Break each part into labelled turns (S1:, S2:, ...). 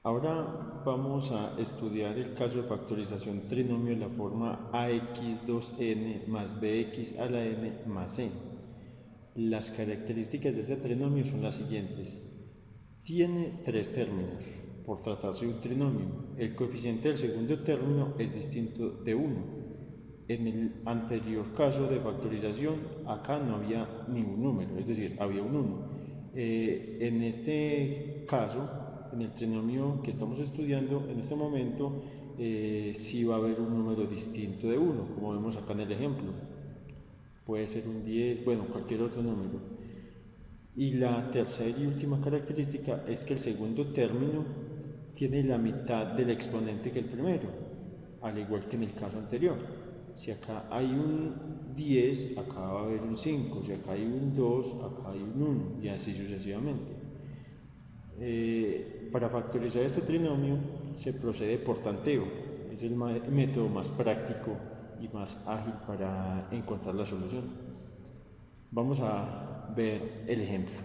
S1: Ahora vamos a estudiar el caso de factorización trinomio en la forma ax2n más bx a la n más n. Las características de este trinomio son las siguientes. Tiene tres términos, por tratarse de un trinomio. El coeficiente del segundo término es distinto de 1. En el anterior caso de factorización, acá no había ningún número, es decir, había un 1. En este caso, en el trinomio que estamos estudiando en este momento, sí va a haber un número distinto de 1, como vemos acá en el ejemplo. Puede ser un 10, bueno, cualquier otro número. Y la tercera y última característica es que el segundo término tiene la mitad del exponente que el primero, al igual que en el caso anterior. Si acá hay un 10, acá va a haber un 5, si acá hay un 2, acá hay un 1, y así sucesivamente. Para factorizar este trinomio se procede por tanteo, es el método más práctico y más ágil para encontrar la solución. Vamos a ver el ejemplo.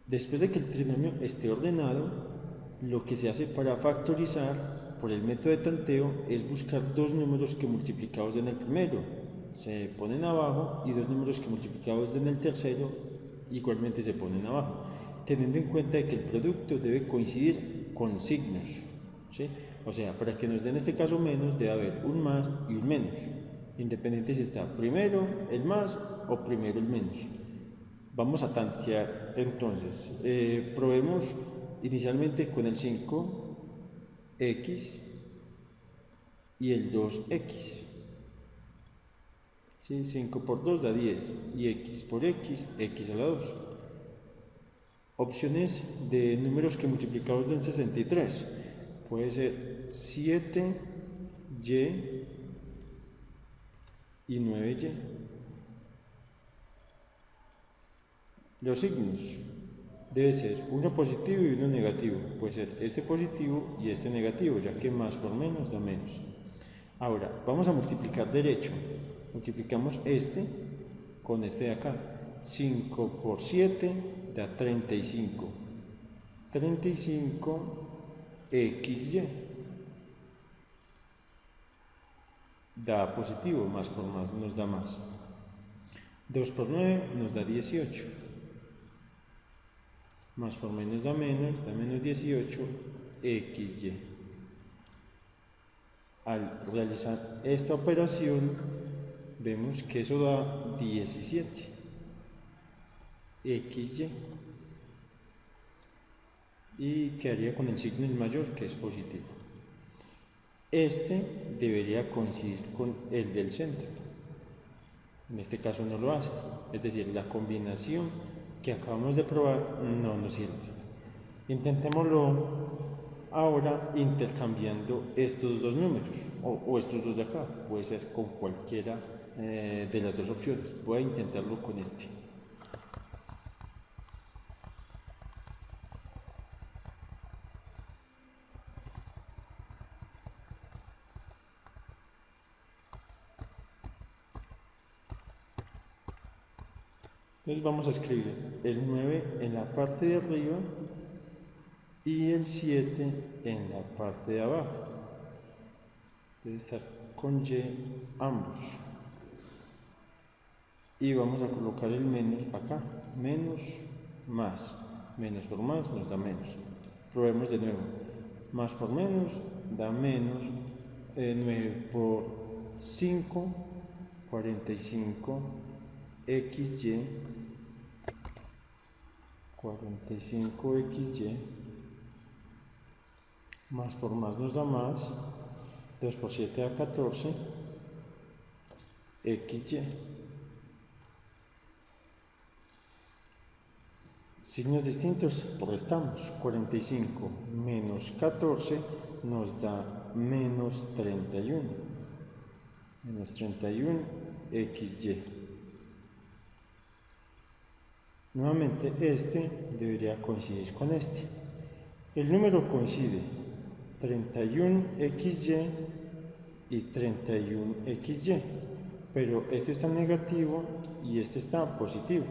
S1: Después de que el trinomio esté ordenado, lo que se hace para factorizar por el método de tanteo es buscar dos números que multiplicados en el primero se ponen abajo y dos números que multiplicados en el tercero igualmente se ponen abajo, teniendo en cuenta que el producto debe coincidir con signos, ¿sí? O sea, para que nos den este caso menos debe haber un más y un menos, independiente si está primero el más o primero el menos. Vamos a tantear entonces. Probemos inicialmente con el 5x y el 2x. ¿Sí? 5 por 2 da 10 y x por x, x a la 2. Opciones de números que multiplicados den 63. Puede ser 7y y 9y. Los signos debe ser uno positivo y uno negativo. Puede ser este positivo y este negativo, ya que más por menos da menos. Ahora, vamos a multiplicar derecho. Multiplicamos este con este de acá. 5 por 7 da 35. 35xy da positivo, más por más nos da más. 2 por 9 nos da 18. Más por menos da menos 18 xy. Al realizar esta operación, vemos que eso da 17 xy y quedaría con el signo mayor, que es positivo. Este debería coincidir con el del centro. En este caso no lo hace, es decir, la combinación que acabamos de probar no nos sirve. Intentémoslo ahora intercambiando estos dos números o estos dos de acá. Puede ser con cualquiera de las dos opciones. Voy a intentarlo con este. Entonces vamos a escribir el 9 en la parte de arriba y el 7 en la parte de abajo. Debe estar con y ambos. Y vamos a colocar el menos acá. Menos, más. Menos por más nos da menos. Probemos de nuevo. Más por menos da menos. 9 por 5, 45 xy. 45xy. Más por más nos da más. 2 por 7 da 14 xy. Signos distintos, restamos. 45 menos 14 nos da menos 31. Menos 31 xy. Nuevamente este debería coincidir con este. El número coincide 31xy y 31xy, pero este está negativo y este está positivo.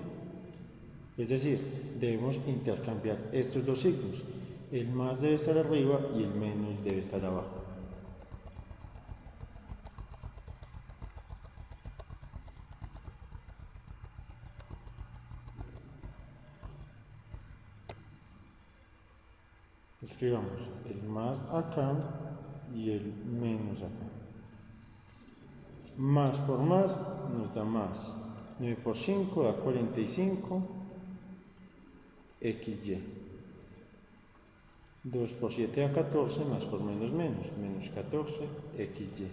S1: Es decir, debemos intercambiar estos dos signos. El más debe estar arriba y el menos debe estar abajo. Escribamos el más acá y el menos acá. Más por más nos da más. 9 por 5 da 45 XY. 2 por 7 da 14, más por menos menos, menos 14 XY.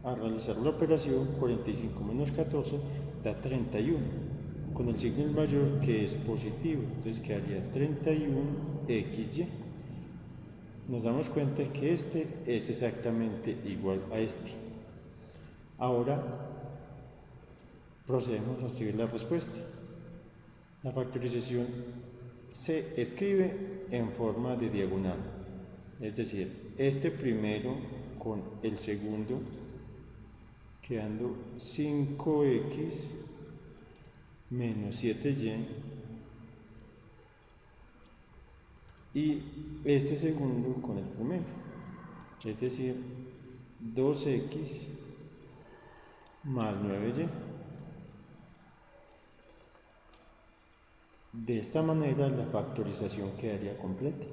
S1: Al realizar la operación, 45 menos 14 da 31. Con el signo mayor que es positivo, entonces quedaría 31 XY. Nos damos cuenta que este es exactamente igual a este. Ahora procedemos a escribir la respuesta. La factorización se escribe en forma de diagonal, es decir, este primero con el segundo, quedando 5x menos 7y, y este segundo con el primero, es decir, 2x más 9y. De esta manera la factorización quedaría completa.